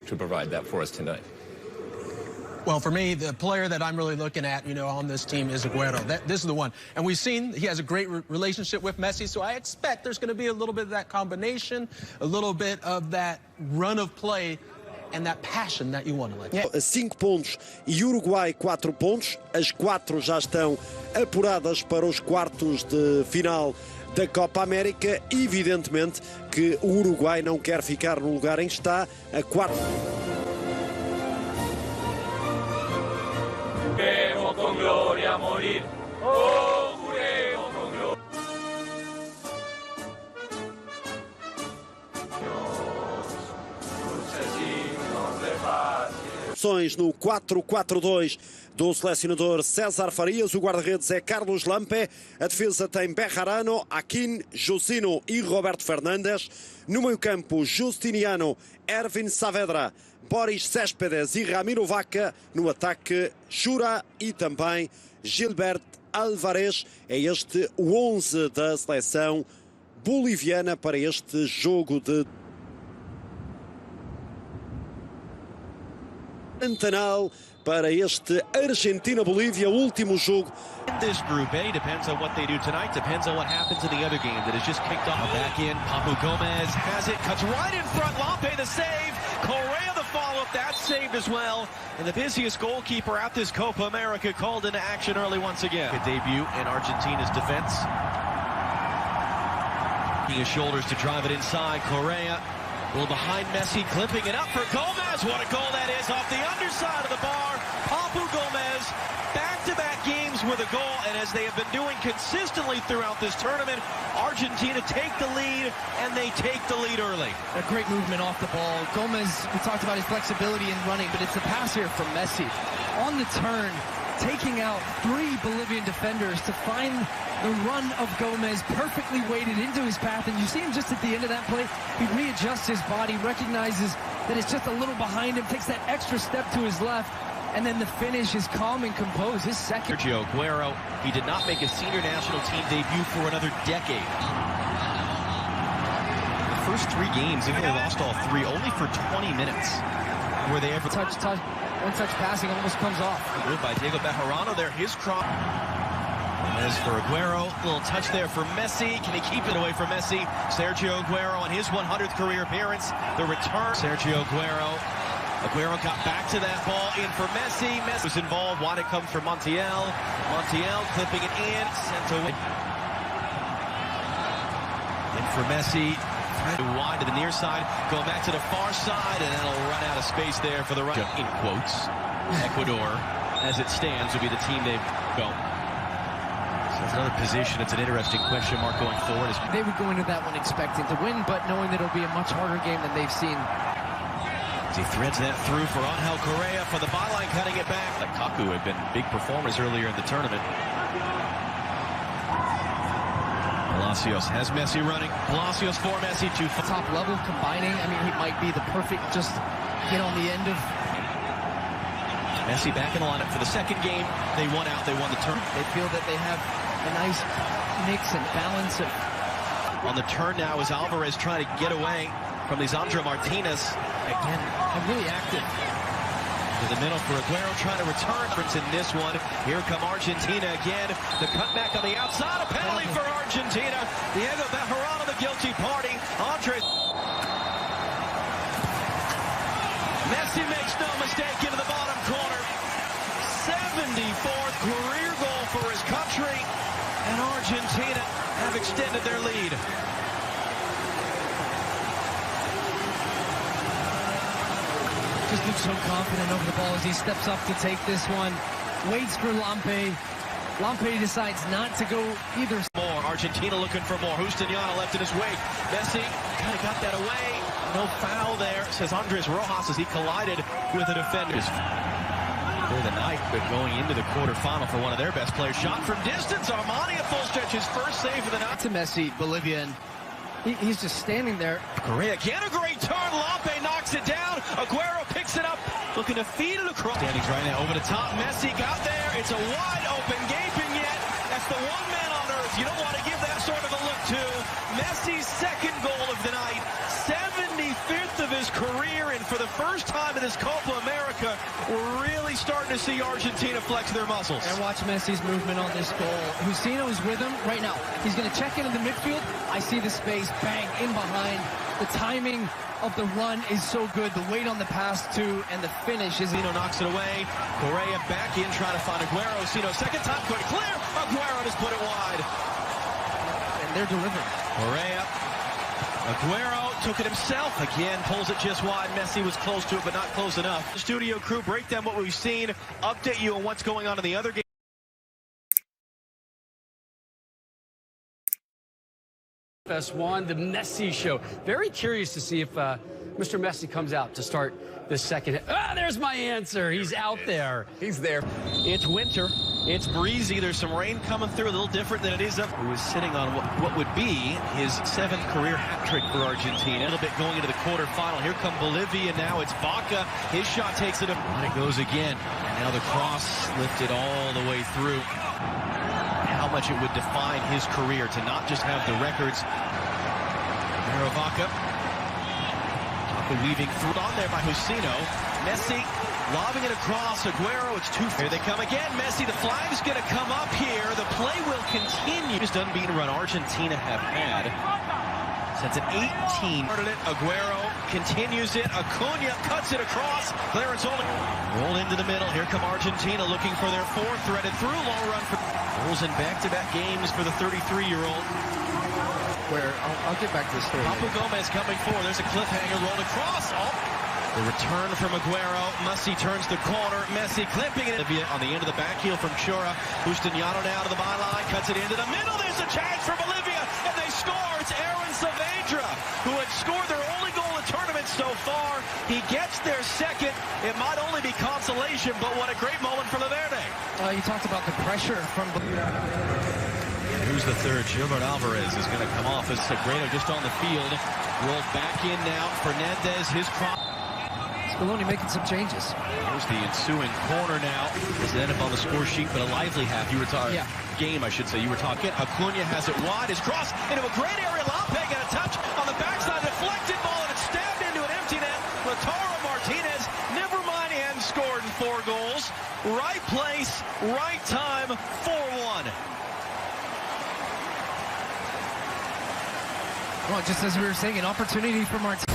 to provide that for us tonight. Well, for me, the player that I'm really looking at, on this team is Agüero. This is the one. And we've seen he has a great relationship with Messi, so I expect there's going to be a little bit of that combination, a little bit of that run of play, and that passion that you want to like. 5 pontos e Uruguai 4 pontos. As 4 já estão apuradas para os quartos de final da Copa América. Evidentemente que o Uruguai não quer ficar no lugar em que está, a 4. Con gloria morir. Oh, juremos con gloria. No 4-4-2 do selecionador César Farias, o guarda-redes é Carlos Lampe, a defesa tem Bejarano, Akin, Josino e Roberto Fernandes, no meio-campo Justiniano, Ervin Saavedra, Boris Céspedes e Ramiro Vaca, no ataque Shura e também Gilbert Álvarez. É este o 11 da seleção boliviana para este jogo de Pantanal, para este Argentina-Bolívia, último jogo. This group A depends on what they do tonight, depends on what happens in the other game that has just kicked off. Back in, Papu Gomez has it, cuts right in front, Lampe the save, Correa the follow-up, that's saved as well. And the busiest goalkeeper at this Copa America called into action early once again. A debut in Argentina's defense. His shoulders to drive it inside, Correa. A little behind Messi, clipping it up for Gomez. What a goal that is off the underside of the bar. Papu Gomez, back-to-back games with a goal, and as they have been doing consistently throughout this tournament, Argentina take the lead, and they take the lead early. A great movement off the ball. Gomez, we talked about his flexibility in running, but it's a pass here from Messi. On the turn, taking out 3 Bolivian defenders to find the run of Gomez, perfectly weighted into his path, and you see him just at the end of that play, he readjusts his body, recognizes that it's just a little behind him, takes that extra step to his left, and then the finish is calm and composed. His second. Sergio Agüero, he did not make a senior national team debut for another decade. The first 3 games, even though they lost all 3, only for 20 minutes were they ever... One-touch passing almost comes off. Good by Diego Bejarano there, his cross. As for Agüero, a little touch there for Messi. Can he keep it away from Messi? Sergio Agüero on his 100th career appearance. The return. Sergio Agüero. Agüero got back to that ball in for Messi. Messi was involved. Wide it comes for Montiel. Montiel clipping it in. Sent away. In for Messi. Wide to the near side. Going back to the far side. And that'll run out of space there for the right. In quotes. Ecuador, as it stands, will be the team they've go. It's another position. It's an interesting question mark going forward. They would go into that one expecting to win, but knowing that it'll be a much harder game than they've seen. As he threads that through for Angel Correa for the byline, cutting it back. Lukaku had been big performers earlier in the tournament. Palacios has Messi running. Palacios for Messi to top level combining. I mean, he might be the perfect just get on the end of. Messi back in the lineup for the second game. They won out. They won the turn. They feel that they have a nice mix and balance of. On the turn now is Alvarez trying to get away from Lisandro Martinez. Again, really active. To the middle for Agüero trying to return. In this one, here come Argentina again. The cutback on the outside. A penalty for Argentina. Diego Bejarano, the guilty party. Andres. Messi makes no mistake into the bottom corner. 74th career goal for his country, and Argentina have extended their lead. Just looks so confident over the ball as he steps up to take this one. Waits for Lampe. Lampe decides not to go either. More. Argentina looking for more. Justiniano left in his wake. Messi kind of got that away. No foul there, says Andres Rojas as he collided with the defenders. For the night, but going into the quarterfinal for one of their best players. Shot from distance. Armani a full stretch. His first save of the night. To Messi, Bolivia. He's just standing there. Correa again, a great turn. Lampe knocks it down. Agüero picks it up. Looking to feed it across. Standings right now over the top. Messi got there. It's a wide open, gaping yet. That's the one man on earth you don't want to give that sort of a look to. Messi's second goal of the night. 7 75th of his career, and for the first time in this Copa America, we're really starting to see Argentina flex their muscles. And watch Messi's movement on this goal. Husino is with him right now. He's going to check into the midfield. I see the space, bang, in behind. The timing of the run is so good. The weight on the pass, too, and the finish is... Sino knocks it away. Correa back in, trying to find Aguero. Sino, second time, good, clear. Aguero just put it wide. And they're delivering. Correa. Aguero took it himself. Again, pulls it just wide. Messi was close to it, but not close enough. The studio crew break down what we've seen, update you on what's going on in the other game. FS1, the Messi show. Very curious to see if Mr. Messi comes out to start the second. Ah, there's my answer. He's out there. He's there. It's winter. It's breezy. There's some rain coming through, a little different than it is up. Who is sitting on what would be his 7th career hat trick for Argentina. A little bit going into the quarterfinal. Here come Bolivia now. It's Vaca. His shot takes it up. And it goes again. And now the cross lifted all the way through. How much it would define his career to not just have the records. Vaca weaving through on there by Husino. Messi lobbing it across. Aguero, it's too far. Here they come again. Messi, the flag's going to come up here. The play will continue. Just unbeaten run Argentina have had. Since an 18. Aguero continues it. Acuna cuts it across. Clearance only. Roll into the middle. Here come Argentina looking for their 4th. Threaded through. Long run for goals in back-to-back games for the 33-year-old. Where I'll get back to the story. Papu Gomez coming forward. There's a cliffhanger rolled across. Oh. The return from Aguero. Messi turns the corner. Messi clipping it on the end of the back heel from Chura. Bustiniano now to the byline. Cuts it into the middle. There's a chance for Bolivia. And they score. It's Aaron Saavedra, who had scored their only goal in the tournament so far. He gets their second. It might only be consolation, but what a great moment for Laverde. You talked about the pressure from... Who's the third? Gilbert Alvarez is going to come off as Sagredo just on the field. Rolled back in now. Fernandez, his cross. Scaloni making some changes. Here's the ensuing corner now. Doesn't end up on the score sheet, but a lively half. You were talking game, I should say. You were talking. Acuna has it wide. His cross into a great area. Lampe got a touch on the backside. Deflected ball, and it's stabbed into an empty net. Lautaro Martinez, never mind, and scored in 4 goals. Right place, right time, 4-1. Well, just as we were saying, an opportunity for Martinez.